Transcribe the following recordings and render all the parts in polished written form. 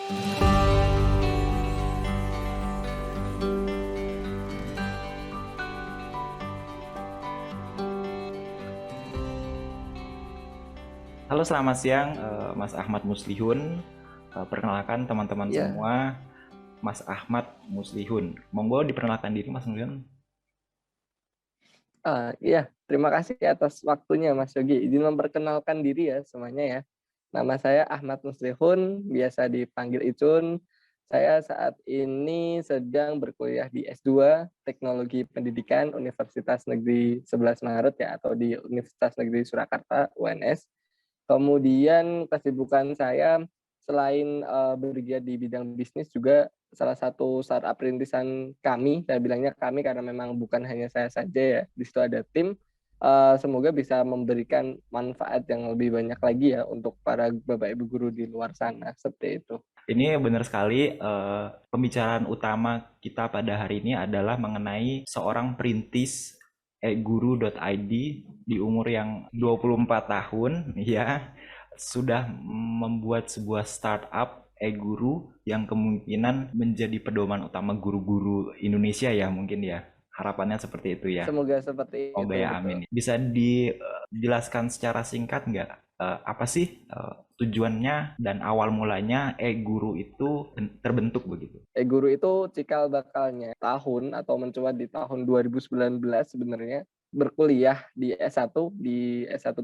Halo, selamat siang, Mas Ahmad Muslihun. Perkenalkan teman-teman Ya, semua, Mas Ahmad Muslihun. Monggo diperkenalkan diri, Mas Muslihun. iya. Terima kasih atas waktunya, Mas Yogi. Izin memperkenalkan diri ya semuanya ya. Nama saya Ahmad Muslihun, biasa dipanggil Icun. Saya saat ini sedang berkuliah di S2 Teknologi Pendidikan Universitas Negeri 11 Maret ya, atau di Universitas Negeri Surakarta, UNS. Kemudian kesibukan saya selain bergiat di bidang bisnis juga salah satu startup rintisan kami, saya bilangnya kami karena memang bukan hanya saya saja ya, di situ ada tim. Semoga bisa memberikan manfaat yang lebih banyak lagi ya untuk para bapak ibu guru di luar sana, seperti itu. Ini benar sekali, pembicaraan utama kita pada hari ini adalah mengenai seorang perintis eguru.id di umur yang 24 tahun, ya, sudah membuat sebuah startup e-guru yang kemungkinan menjadi pedoman utama guru-guru Indonesia ya mungkin ya. Harapannya seperti itu ya. Semoga seperti Semoga itu, ya, betul. amin. Bisa dijelaskan secara singkat nggak, apa sih tujuannya dan awal mulanya e-guru itu terbentuk begitu? Guru itu cikal bakalnya tahun atau mencuat di tahun 2019 sebenarnya, berkuliah di S1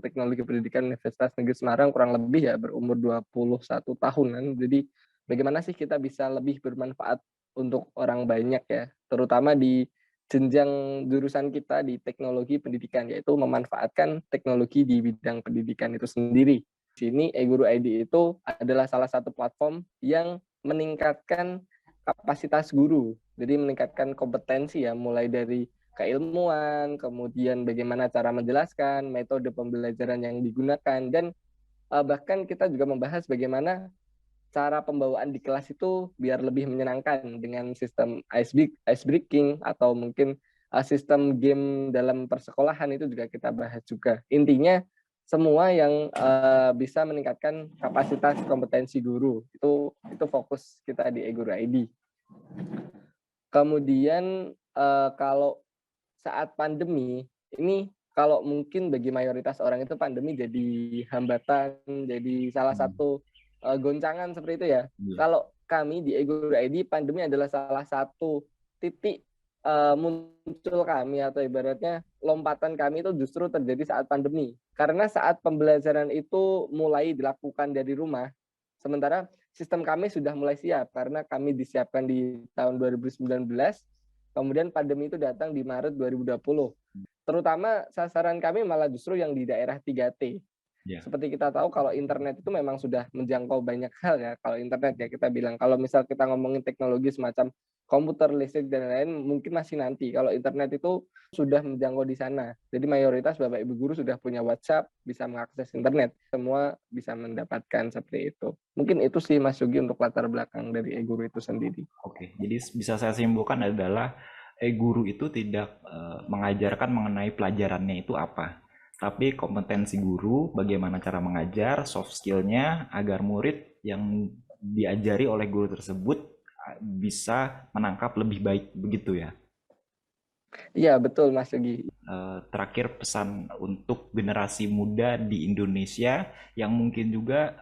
Teknologi Pendidikan Universitas Negeri Semarang, kurang lebih ya berumur 21 tahunan. Jadi bagaimana sih kita bisa lebih bermanfaat untuk orang banyak ya, terutama di jenjang jurusan kita di teknologi pendidikan, yaitu memanfaatkan teknologi di bidang pendidikan itu sendiri. Di sini eGuru ID itu adalah salah satu platform yang meningkatkan kapasitas guru. Jadi meningkatkan kompetensi ya, mulai dari keilmuan, kemudian bagaimana cara menjelaskan, metode pembelajaran yang digunakan, dan bahkan kita juga membahas bagaimana cara pembawaan di kelas itu biar lebih menyenangkan dengan sistem ice breaking atau mungkin sistem game dalam persekolahan itu juga kita bahas juga. Intinya semua yang bisa meningkatkan kapasitas kompetensi guru itu fokus kita di eGuru ID. Kemudian kalau saat pandemi ini, kalau mungkin bagi mayoritas orang itu pandemi jadi hambatan, jadi salah Hmm, satu goncangan seperti itu ya. iya. Kalau kami di eGuru ID, pandemi adalah salah satu titik muncul kami, atau ibaratnya lompatan kami itu justru terjadi saat pandemi. Karena saat pembelajaran itu mulai dilakukan dari rumah, sementara sistem kami sudah mulai siap karena kami disiapkan di tahun 2019, kemudian pandemi itu datang di Maret 2020. Terutama sasaran kami malah justru yang di daerah 3T. Ya. Seperti kita tahu kalau internet itu memang sudah menjangkau banyak hal ya. Kalau internet ya kita bilang, kalau misal kita ngomongin teknologi semacam komputer, listrik, dan lain-lain mungkin masih nanti. Kalau internet itu sudah menjangkau di sana. Jadi mayoritas Bapak Ibu guru sudah punya WhatsApp, bisa mengakses internet. Semua bisa mendapatkan seperti itu. Mungkin itu sih Mas Yogi untuk latar belakang dari e-guru itu sendiri. Oke, jadi bisa saya simpulkan adalah guru itu tidak mengajarkan mengenai pelajarannya itu apa, tapi kompetensi guru, bagaimana cara mengajar, soft skill-nya agar murid yang diajari oleh guru tersebut bisa menangkap lebih baik begitu ya. Iya, betul Mas Yogi. Terakhir pesan untuk generasi muda di Indonesia yang mungkin juga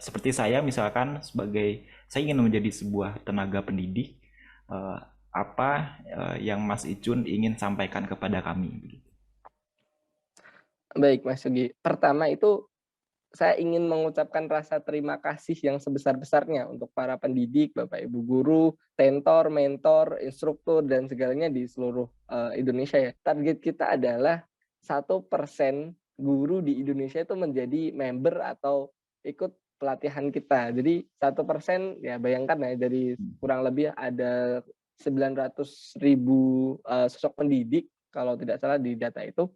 seperti saya misalkan sebagai saya ingin menjadi sebuah tenaga pendidik, eh, apa yang Mas Icun ingin sampaikan kepada kami begitu. Baik Mas Yogi. Pertama itu saya ingin mengucapkan rasa terima kasih yang sebesar-besarnya untuk para pendidik, Bapak Ibu guru, tentor, mentor, instruktur, dan segalanya di seluruh Indonesia ya. Target kita adalah 1% guru di Indonesia itu menjadi member atau ikut pelatihan kita. Jadi 1%, ya bayangkan ya, dari kurang lebih ada 900.000 sosok pendidik kalau tidak salah di data itu.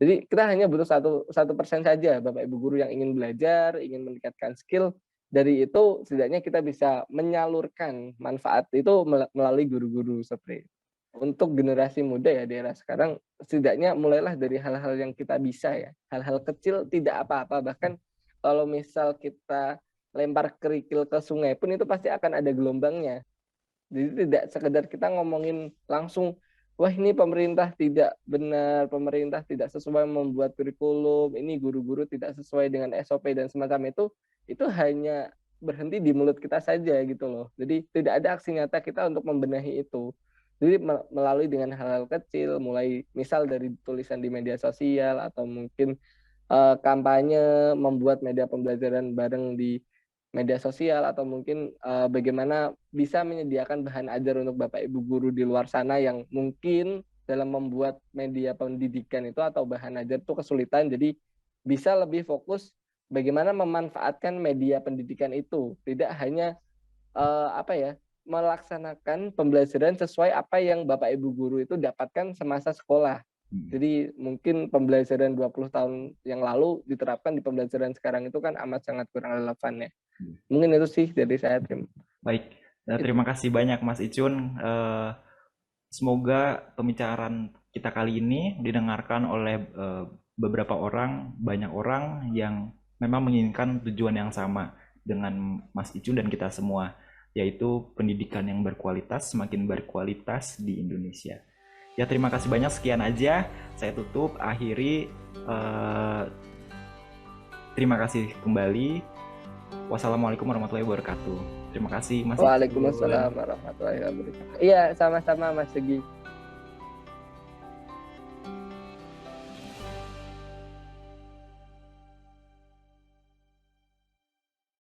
Jadi kita hanya butuh 1% saja Bapak Ibu guru yang ingin belajar, ingin meningkatkan skill. Dari itu setidaknya kita bisa menyalurkan manfaat itu melalui guru-guru seperti itu. Untuk generasi muda ya di era sekarang, setidaknya mulailah dari hal-hal yang kita bisa ya. Hal-hal kecil tidak apa-apa, bahkan kalau misal kita lempar kerikil ke sungai pun itu pasti akan ada gelombangnya. Jadi tidak sekedar kita ngomongin langsung, wah ini pemerintah tidak benar, pemerintah tidak sesuai membuat kurikulum, ini guru-guru tidak sesuai dengan SOP dan semacam itu hanya berhenti di mulut kita saja gitu loh. Jadi tidak ada aksi nyata kita untuk membenahi itu. Jadi melalui dengan hal-hal kecil, mulai misal dari tulisan di media sosial atau mungkin kampanye membuat media pembelajaran bareng di media sosial atau mungkin bagaimana bisa menyediakan bahan ajar untuk Bapak Ibu guru di luar sana yang mungkin dalam membuat media pendidikan itu atau bahan ajar itu kesulitan, jadi bisa lebih fokus bagaimana memanfaatkan media pendidikan itu, tidak hanya melaksanakan pembelajaran sesuai apa yang Bapak Ibu guru itu dapatkan semasa sekolah. Jadi mungkin pembelajaran 20 tahun yang lalu diterapkan di pembelajaran sekarang itu kan amat sangat kurang relevan ya. Mungkin itu sih dari saya. Baik, terima kasih banyak Mas Icun. Semoga pembicaraan kita kali ini didengarkan oleh beberapa orang, banyak orang yang memang menginginkan tujuan yang sama dengan Mas Icun dan kita semua, yaitu pendidikan yang berkualitas, semakin berkualitas di Indonesia. Ya, terima kasih banyak, sekian aja. Saya tutup, akhiri. Terima kasih kembali. Wassalamualaikum warahmatullahi wabarakatuh. Terima kasih Mas Icun. Waalaikumsalam warahmatullahi wabarakatuh. Iya, sama-sama Mas Segi.